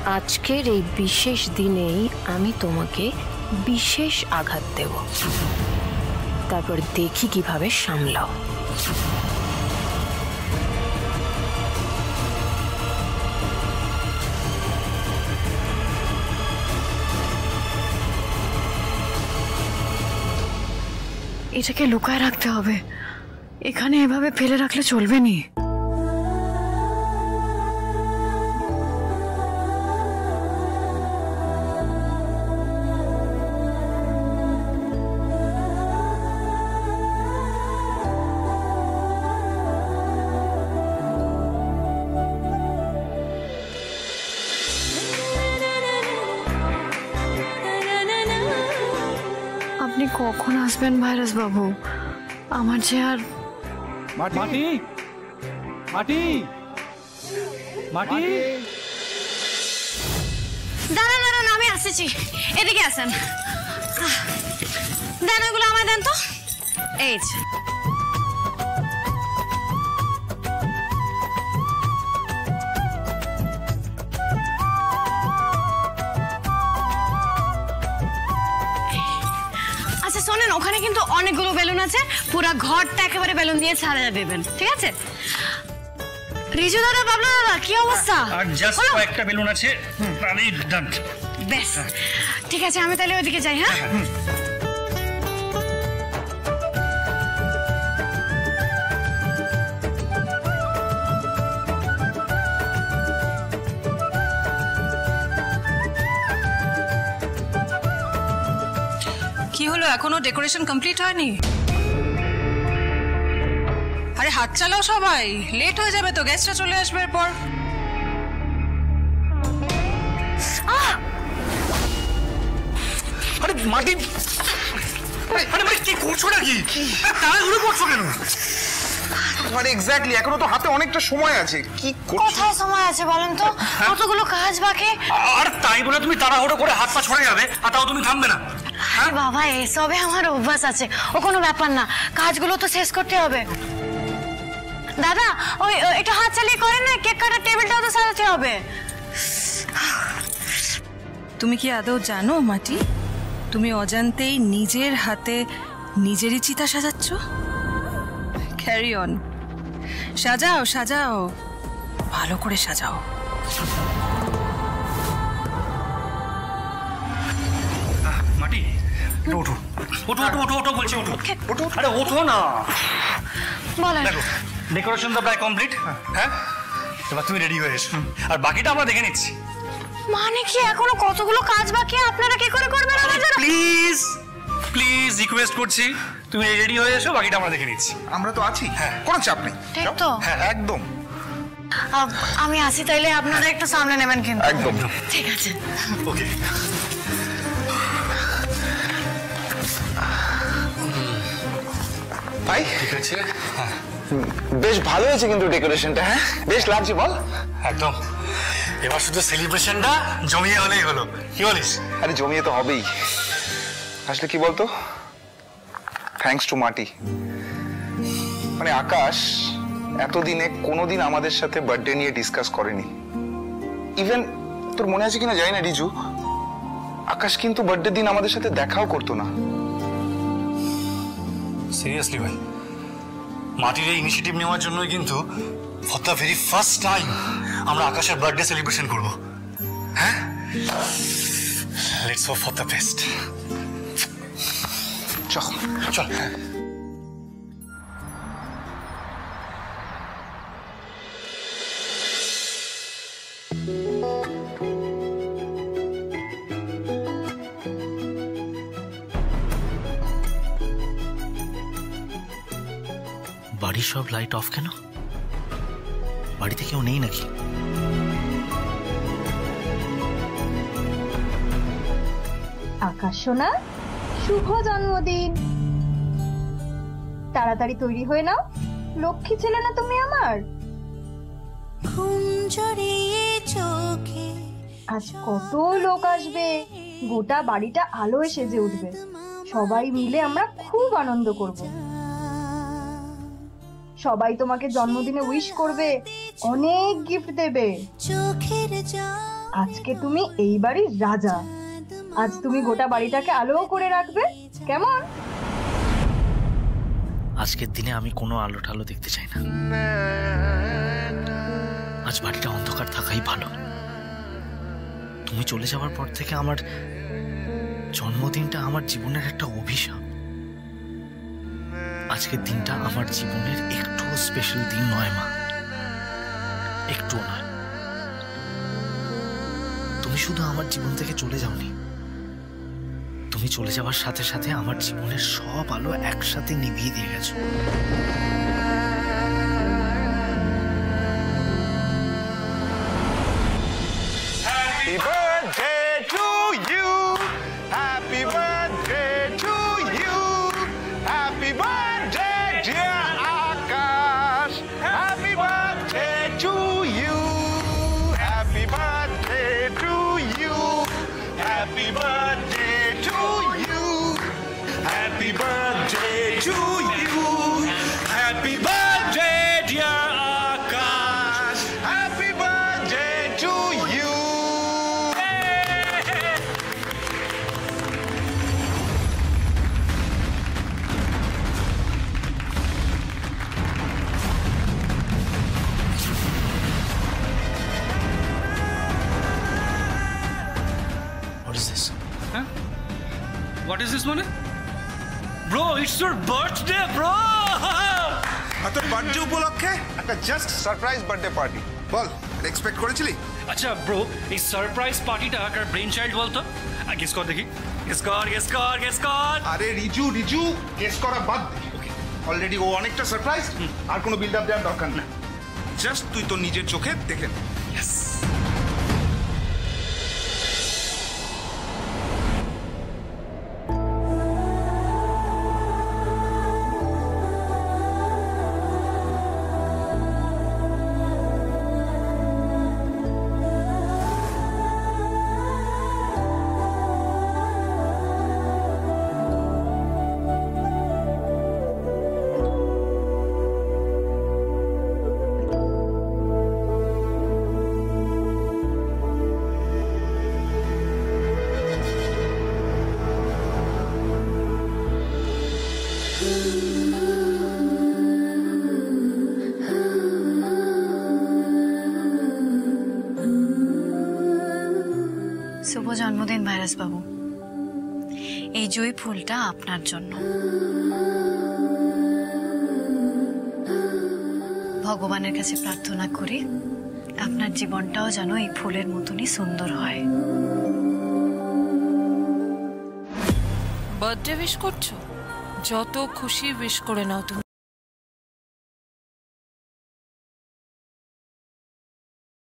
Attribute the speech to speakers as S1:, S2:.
S1: আজকের এই বিশেষ দিনেই আমি তোমাকে বিশেষ আঘাত দেব, তারপর দেখি কিভাবে সামলাও।
S2: এটাকে লুকায় রাখতে হবে, এখানে এভাবে ফেলে রাখলে চলবে না। আপনি কখন আসবেন ভাইরাস বাবু? আমার যে আর
S3: মাটি মাটি মাটি
S2: দাঁড়ান দাঁড়ান, আমি আসছি, এদিকে আসেন। দেন ওইগুলো আমায় দেন তো। এই যে আচ্ছা শোনেন, ওখানে কিন্তু অনেকগুলো বেলুন আছে, পুরো ঘরটা একেবারে বেলুন দিয়ে সাজিয়ে দেবেন, ঠিক আছে? রিজু দাদা, বাবলু দাদা, কি অবস্থা?
S3: আর জাস্ট কয়েকটা বেলুন আছে, আমি ডান।
S2: বেশ, ঠিক আছে, আমি তাহলে ওইদিকে যাই। হ্যাঁ,
S4: কি হলো, এখনো ডেকোরেশন কমপ্লিট হয়নি? আরে হাত চালাও সবাই, লেট হয়ে যাবে তো, গেস্টরা চলে আসবে এরপর।
S3: আরে মাটি, আরে ভাই কি করছো নাকি? তাড়াহুড়ো করছো কেন?
S5: মানে এক্স্যাক্টলি, এখনো তো হাতে অনেকটা সময় আছে। কি করছো?
S2: কোথায় সময় আছে বলেন তো? কতগুলো কাজ বাকি।
S3: আর তাই বলে তুমি তাড়াহুড়ো করে হাত পা ছড়ে যাবে, আর তাও তুমি থামবে না?
S2: আরে বাবা, এসবে আমার অভ্যাস আছে, ও কোনো ব্যাপার না, কাজগুলো তো শেষ করতে হবে। দাদা, ওই একটু হাত চালিয়ে করেন না, কেক কাটার টেবিলটাও তো সাজাতে হবে।
S4: তুমি কি আদৌ জানো মাটি, তুমি অজান্তেই নিজের হাতে নিজেরই চিতা সাজাচ্ছ? ক্যারি অন, সাজাও সাজাও, ভালো করে সাজাও।
S3: মাটি, ওঠো ওঠো ওঠো ওঠো ওঠো বলছি, ওঠো ওঠো, আরে ওঠো না।
S2: বলেন।
S3: দেখো, ডেকোরেশন তো প্রায় কমপ্লিট। হ্যাঁ, এবার তুমি রেডি হয়ে এসো, আর বাকিটা আমরা দেখে নিচ্ছি।
S2: মানে কি, এখনো কতগুলো কাজ বাকি, আপনারা কি করে করবেন আমার জন্য?
S3: প্লিজ প্লিজ রিকোয়েস্ট করছি, তুমি রেডি হয়ে এসো, বাকিটা আমরা দেখে নিচ্ছি।
S5: আমরা তো আছি, হ্যাঁ, কোনো চাপ নেই।
S2: ঠিক তো?
S5: হ্যাঁ, একদম।
S2: আমি আসি তাইলে, আপনারা একটু সামনে নেবেন কিন্তু।
S5: একদম
S2: ঠিক আছে,
S3: ওকে।
S5: ভাই
S3: ঠিক আছে,
S5: বেশ ভালো হয়েছে কিন্তু ডেকোরেশনটা। হ্যাঁ, বেশ লাগছে, বল।
S3: একদম, এবার শুধু সেলিব্রেশনটা জমিয়ে হলেই হলো, কি বলিস?
S5: আরে জমিয়ে তো হবেই। আসলে কি বলতো, থ্যাঙ্কস টু মাটি। মানে আকাশ এতদিনে কোনোদিন আমাদের সাথে বার্থডে নিয়ে ডিসকাস করেনি। ইভেন তোর মনে আছে কিনা জানি না রিজু, আকাশ কিন্তু বার্থডে দিন আমাদের সাথে দেখাও করতো না।
S3: সিরিয়াসলি ভাই, মাটির এই ইনিশিয়েটিভ নেওয়ার জন্যই কিন্তু for the very first time আমরা আকাশের বার্থডে সেলিব্রেশন করব। হ্যাঁ, let's hope for the best.
S5: চল
S3: চল।
S6: বাড়ির সব লাইট অফ কেন? বাড়িতে কেউ নেই নাকি?
S7: আকাশ সোনা, শুভ জন্মদিন। তাড়াতাড়ি তৈরি হয়ে নাও, লক্ষ্মী ছেলে না তুমি আমার। আজ কত লোক আসবে, গোটা বাড়িটা আলোয় সেজে উঠবে। সবাই মিলে আমরা খুব আনন্দ করব। সবাই তোমাকে জন্মদিনে উইশ করবে, অনেক গিফট দেবে। চোখের জল আজকে তুমি এই বাড়ির রাজা। আজ তুমি গোটা বাড়িটাকে আলো করে রাখবে, কেমন?
S6: আজকের দিনে আমি কোনো আলো ঠালো দেখতে চাই না। আজ বাড়িটা অন্ধকার থাকাই ভালো। তুমি চলে যাওয়ার পর থেকে আমার জন্মদিনটা আমার জীবনের একটা অভিশাপ। আজকের দিনটা আমার জীবনের একটু স্পেশাল দিন নয় মা, একটুও নয়। তুমি শুধু আমার জীবন থেকে চলে যাওনি, তুমি চলে যাওয়ার সাথে সাথে আমার জীবনের সব আলো একসাথে নিভিয়ে দিয়ে গেছো।
S5: Happy birthday to you. Happy birthday to you. Happy birthday, dear Akash. Happy birthday to you. Happy birthday to you. Happy birthday to you. Happy birthday to you. Happy birthday, dear Akash. Happy birthday to you.
S6: What is this?
S8: Huh? What is this, Mone? Bro, it's your birthday, bro!
S5: আর তোর birthday উপলক্ষে একটা just surprise birthday party. বল, expect করেছিলি?
S8: আচ্ছা bro, এই surprise পার্টিটা কার brain child বলতো? Guess কর দেখি। গেস কর।
S5: আরে রিজু গেস করা বাদ দে। অলরেডি ও অনেকটা সারপ্রাইজ, আর কোনো বিল্ড আপ দেওয়ার দরকার না। জাস্ট তুই তোর নিজের চোখে দেখে নে।
S8: Yes.
S2: শুভ জন্মদিন ভাইরাস বাবু। এই জুঁই ফুলটা আপনার জন্য। ভগবানের কাছে প্রার্থনা করি আপনার জীবনটাও যেন এই ফুলের মতনই সুন্দর হয়।
S4: বার্থডে উইশ করছো? যত খুশি উইশ করে নাও তুমি।